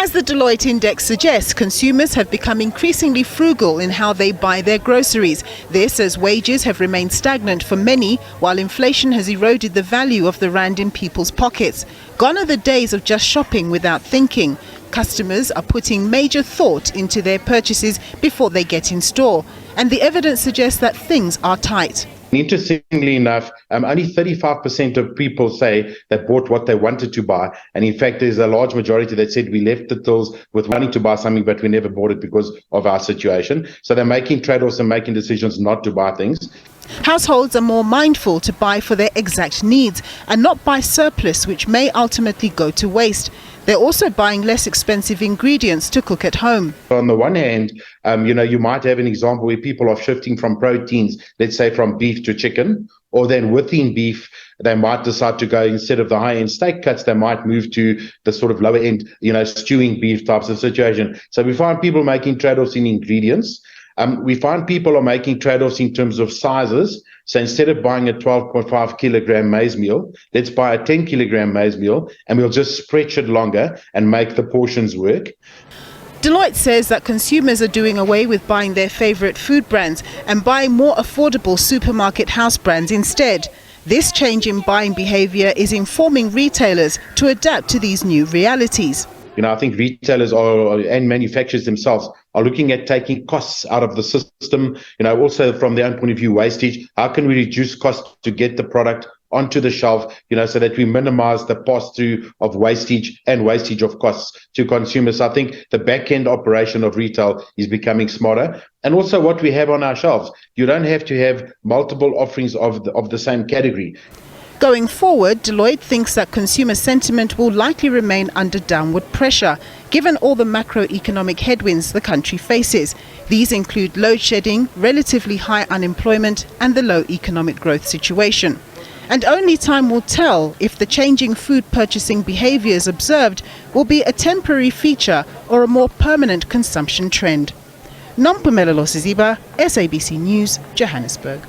As the Deloitte Index suggests, consumers have become increasingly frugal in how they buy their groceries. This as wages have remained stagnant for many, while inflation has eroded the value of the rand in people's pockets. Gone are the days of just shopping without thinking. Customers are putting major thought into their purchases before they get in store. And the evidence suggests that things are tight. Interestingly enough, only 35% of people say they bought what they wanted to buy. And in fact, there's a large majority that said we left the tills with wanting to buy something, but we never bought it because of our situation. So they're making trade-offs and making decisions not to buy things. Households are more mindful to buy for their exact needs and not buy surplus, which may ultimately go to waste. They're also buying less expensive ingredients to cook at home. On the one hand, you might have an example where people are shifting from proteins, let's say from beef to chicken, or then within beef, they might decide to go, instead of the high-end steak cuts, they might move to the sort of lower-end, stewing beef types of situation. So we find people making trade-offs in ingredients. We find people are making trade-offs in terms of sizes. So instead of buying a 12.5 kilogram maize meal, let's buy a 10 kilogram maize meal and we'll just stretch it longer and make the portions work. Deloitte says that consumers are doing away with buying their favorite food brands and buying more affordable supermarket house brands instead. This change in buying behavior is informing retailers to adapt to these new realities. I think retailers and manufacturers themselves are looking at taking costs out of the system, also from their own point of view, wastage. How can we reduce costs to get the product onto the shelf, so that we minimize the pass-through of wastage and wastage of costs to consumers? I think the back-end operation of retail is becoming smarter. And also what we have on our shelves. You don't have to have multiple offerings of the same category. Going forward, Deloitte thinks that consumer sentiment will likely remain under downward pressure, given all the macroeconomic headwinds the country faces. These include load shedding, relatively high unemployment, and the low economic growth situation. And only time will tell if the changing food purchasing behaviours observed will be a temporary feature or a more permanent consumption trend. Nompumelelo Siziba, SABC News, Johannesburg.